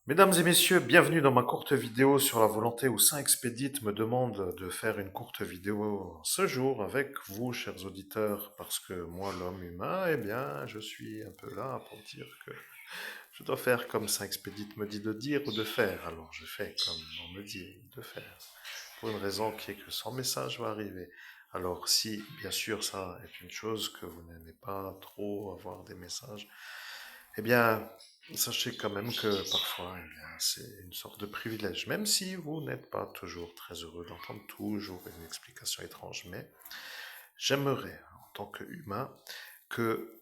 Mesdames et messieurs, bienvenue dans ma courte vidéo sur la volonté où Saint Expédite me demande de faire une courte vidéo ce jour avec vous, chers auditeurs, parce que moi, l'homme humain, eh bien, je suis un peu là pour dire que je dois faire comme Saint Expédite me dit de dire ou de faire. Alors je fais comme on me dit de faire, pour une raison qui est que son message va arriver. Alors si, bien sûr, ça est une chose que vous n'aimez pas trop avoir des messages, eh bien, sachez quand même que parfois, eh bien, c'est une sorte de privilège, même si vous n'êtes pas toujours très heureux d'entendre toujours une explication étrange. Mais j'aimerais, en tant qu'humain, que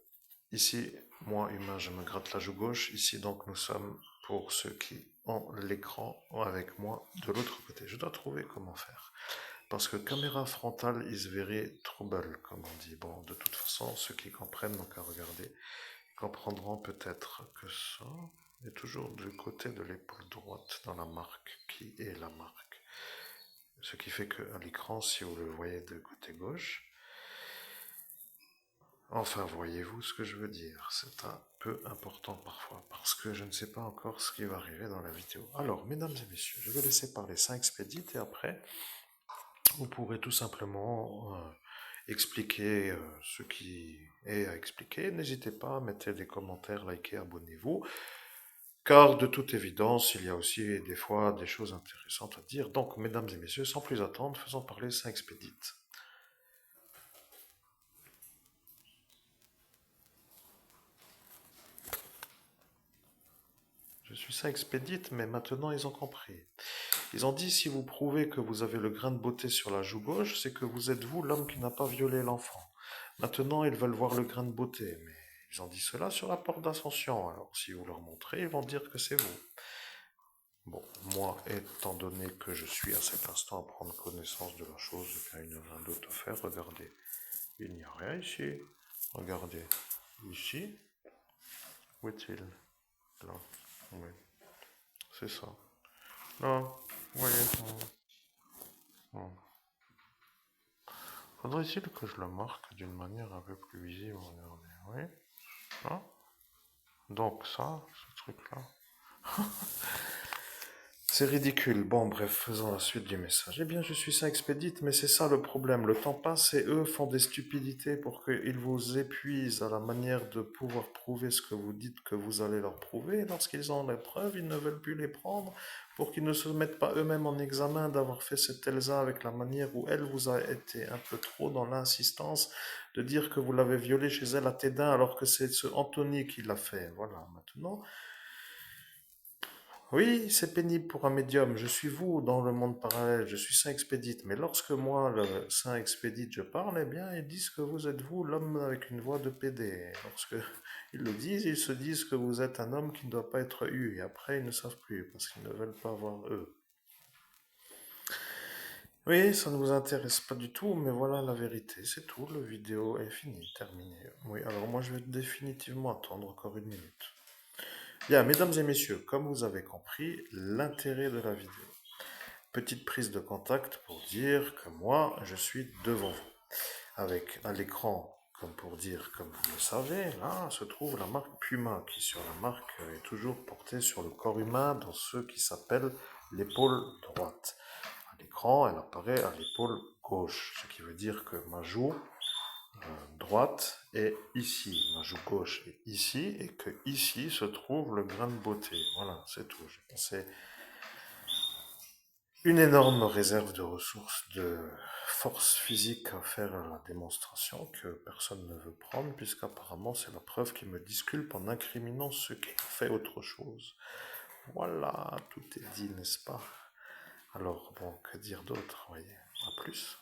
ici, moi, humain, je me gratte la joue gauche. Ici, donc, nous sommes pour ceux qui ont l'écran avec moi de l'autre côté. Je dois trouver comment faire. Parce que caméra frontale is very trouble, comme on dit. Bon, de toute façon, ceux qui comprennent n'ont qu'à regarder comprendront peut-être que ça est toujours du côté de l'épaule droite dans la marque qui est la marque. Ce qui fait qu'à l'écran, si vous le voyez de côté gauche, enfin voyez-vous ce que je veux dire, c'est un peu important parfois parce que je ne sais pas encore ce qui va arriver dans la vidéo. Alors, mesdames et messieurs, je vais laisser parler Saint Expédite et après, vous pourrez tout simplement expliquer ce qui est à expliquer. N'hésitez pas à mettre des commentaires, likez, abonnez-vous. Car de toute évidence, il y a aussi des fois des choses intéressantes à dire. Donc, mesdames et messieurs, sans plus attendre, faisons parler Saint Expédite. Je suis Saint Expédite, mais maintenant ils ont compris. Ils ont dit, si vous prouvez que vous avez le grain de beauté sur la joue gauche, c'est que vous êtes vous l'homme qui n'a pas violé l'enfant. Maintenant, ils veulent voir le grain de beauté, mais ils ont dit cela sur la porte d'Ascension. Alors, si vous leur montrez, ils vont dire que c'est vous. Bon, moi, étant donné que je suis à cet instant à prendre connaissance de la chose, il n'y a rien d'autre à faire, regardez. Il n'y a rien ici. Regardez. Ici. Où est-il? Là. Oui. C'est ça. Là. Vous voyez. Faudrait-il que je le marque d'une manière un peu plus visible? Regardez. Oui. Là. Donc ça, ce truc-là. C'est ridicule. Bon, bref, faisons la suite du message. Eh bien, je suis ça expédite, mais c'est ça le problème. Le temps passe et eux font des stupidités pour qu'ils vous épuisent à la manière de pouvoir prouver ce que vous dites que vous allez leur prouver. Et lorsqu'ils ont les preuves, ils ne veulent plus les prendre pour qu'ils ne se mettent pas eux-mêmes en examen d'avoir fait cette Elsa avec la manière où elle vous a été un peu trop dans l'insistance de dire que vous l'avez violée chez elle à Tédin alors que c'est ce Anthony qui l'a fait. Voilà, maintenant. Oui, c'est pénible pour un médium. Je suis vous dans le monde parallèle. Je suis Saint Expédite. Mais lorsque moi, le Saint Expédite, je parle, eh bien, ils disent que vous êtes vous, l'homme avec une voix de PD. Lorsque ils le disent, ils se disent que vous êtes un homme qui ne doit pas être eu. Et après, ils ne savent plus parce qu'ils ne veulent pas voir eux. Oui, ça ne vous intéresse pas du tout, mais voilà la vérité. C'est tout. Le vidéo est fini, terminé. Oui, alors moi, je vais définitivement attendre encore une minute. Bien, mesdames et messieurs, comme vous avez compris, l'intérêt de la vidéo. Petite prise de contact pour dire que moi, je suis devant vous. Avec à l'écran, comme pour dire, comme vous le savez, là se trouve la marque Puma, qui sur la marque est toujours portée sur le corps humain dans ce qui s'appelle l'épaule droite. À l'écran, elle apparaît à l'épaule gauche, ce qui veut dire que ma joue droite est ici, ma joue gauche est ici, et que ici se trouve le grain de beauté. Voilà, c'est tout. J'ai pensé une énorme réserve de ressources, de force physique à faire la démonstration que personne ne veut prendre, puisqu'apparemment c'est la preuve qui me disculpe en incriminant ceux qui ont fait autre chose. Voilà, tout est dit, n'est-ce pas? Alors, bon, que dire d'autre, voyez. À plus.